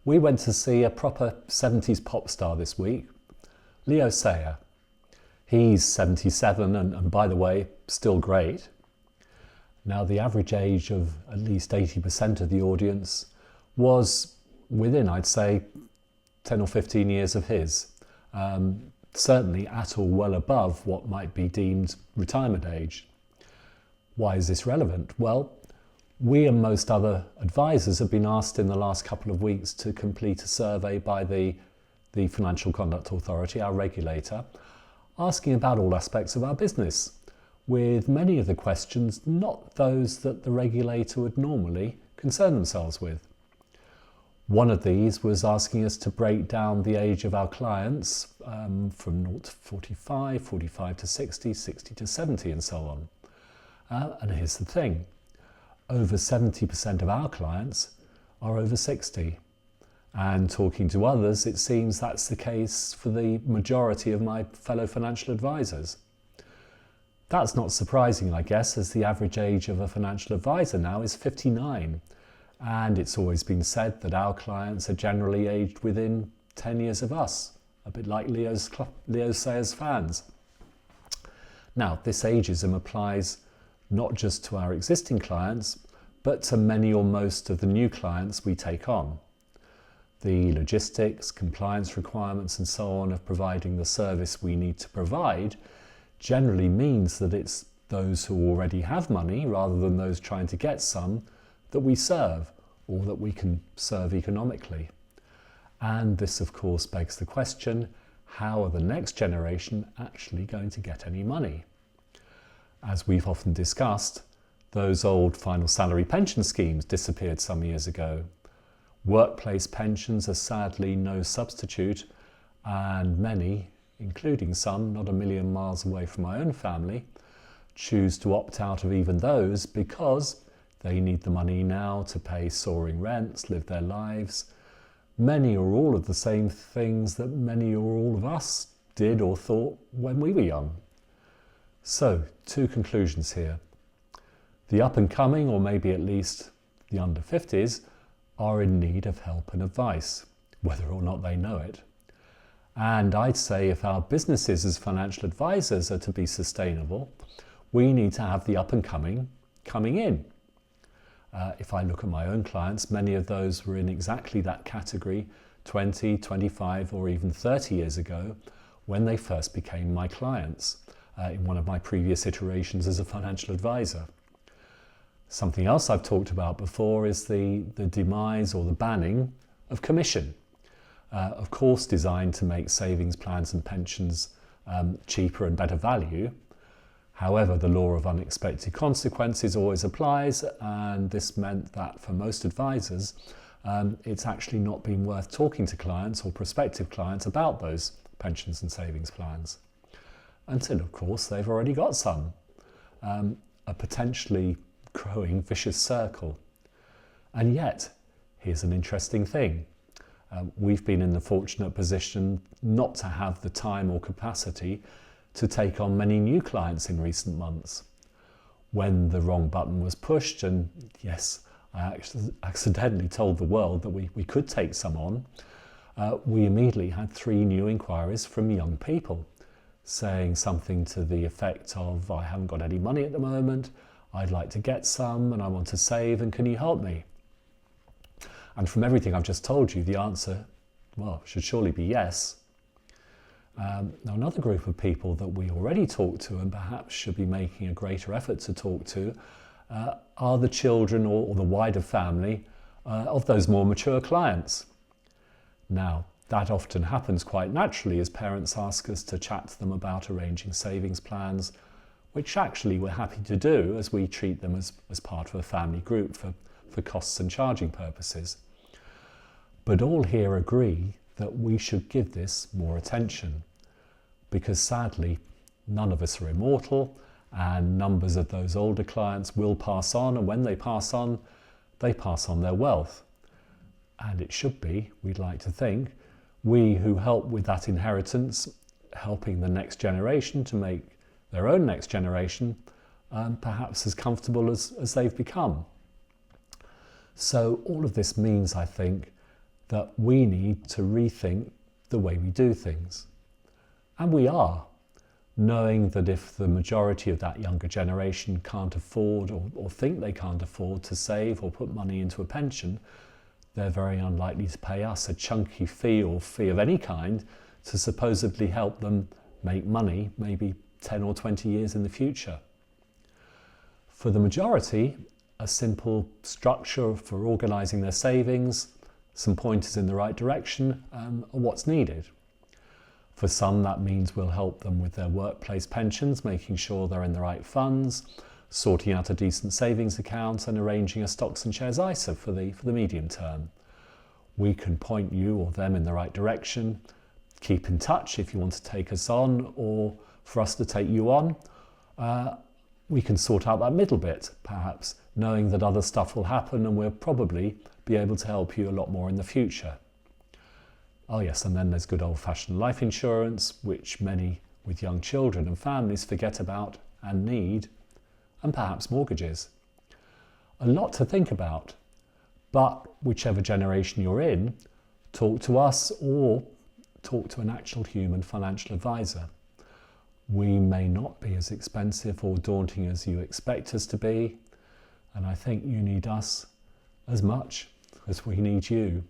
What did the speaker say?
We went to see a proper 70s pop star this week, Leo Sayer. He's 77 and by the way, still great. Now the average age of at least 80% of the audience was within, I'd say, 10 or 15 years of his. Certainly at or well above what might be deemed retirement age. Why is this relevant? Well, we and most other advisors have been asked in the last couple of weeks to complete a survey by the Financial Conduct Authority, our regulator, asking about all aspects of our business, with many of the questions not those that the regulator would normally concern themselves with. One of these was asking us to break down the age of our clients from 0 to 45, 45 to 60, 60 to 70 and so on. And here's the thing. Over 70% of our clients are over 60. And talking to others, it seems that's the case for the majority of my fellow financial advisors. That's not surprising, I guess, as the average age of a financial advisor now is 59. And it's always been said that our clients are generally aged within 10 years of us, a bit like Leo Sayer's fans. Now, this ageism applies not just to our existing clients, but to many or most of the new clients we take on. The logistics, compliance requirements and so on of providing the service we need to provide generally means that it's those who already have money rather than those trying to get some that we serve or that we can serve economically. And this of course begs the question, how are the next generation actually going to get any money? As we've often discussed, those old final salary pension schemes disappeared some years ago. Workplace pensions are sadly no substitute, and many, including some not a million miles away from my own family, choose to opt out of even those because they need the money now to pay soaring rents, live their lives. Many or all of the same things that many or all of us did or thought when we were young. So, two conclusions here. The up and coming, or maybe at least the under 50s, are in need of help and advice, whether or not they know it. And I'd say if our businesses as financial advisors are to be sustainable, we need to have the up and coming in. If I look at my own clients, many of those were in exactly that category 20, 25 or even 30 years ago when they first became my clients in one of my previous iterations as a financial advisor. Something else I've talked about before is the demise or the banning of commission. Of course designed to make savings plans and pensions cheaper and better value. However, the law of unexpected consequences always applies, and this meant that for most advisors, it's actually not been worth talking to clients or prospective clients about those pensions and savings plans. Until, of course, they've already got some. A potentially growing vicious circle. And yet, here's an interesting thing. We've been in the fortunate position not to have the time or capacity to take on many new clients in recent months. When the wrong button was pushed, and yes, I actually accidentally told the world that we could take some on, we immediately had 3 new inquiries from young people saying something to the effect of, I haven't got any money at the moment, I'd like to get some and I want to save, and can you help me? And from everything I've just told you, the answer, well, should surely be yes. Now another group of people that we already talk to and perhaps should be making a greater effort to talk to are the children or the wider family of those more mature clients. Now that often happens quite naturally as parents ask us to chat to them about arranging savings plans, which actually we're happy to do as we treat them as part of a family group for costs and charging purposes. But all here agree that we should give this more attention, because sadly none of us are immortal and numbers of those older clients will pass on, and when they pass on their wealth. And it should be, we'd like to think, we who help with that inheritance, helping the next generation to make their own next generation perhaps as comfortable as they've become. So all of this means, I think, that we need to rethink the way we do things. And we are, knowing that if the majority of that younger generation can't afford or think they can't afford to save or put money into a pension, they're very unlikely to pay us a chunky fee or fee of any kind to supposedly help them make money maybe 10 or 20 years in the future. For the majority, a simple structure for organising their savings, some pointers in the right direction are what's needed. For some, that means we'll help them with their workplace pensions, making sure they're in the right funds, sorting out a decent savings account and arranging a stocks and shares ISA for the medium term. We can point you or them in the right direction, keep in touch if you want to take us on or for us to take you on. We can sort out that middle bit, perhaps, knowing that other stuff will happen and we'll probably be able to help you a lot more in the future. Oh yes, and then there's good old-fashioned life insurance, which many with young children and families forget about and need, and perhaps mortgages. A lot to think about, but whichever generation you're in, talk to us or talk to an actual human financial advisor. We may not be as expensive or daunting as you expect us to be, and I think you need us as much as we need you.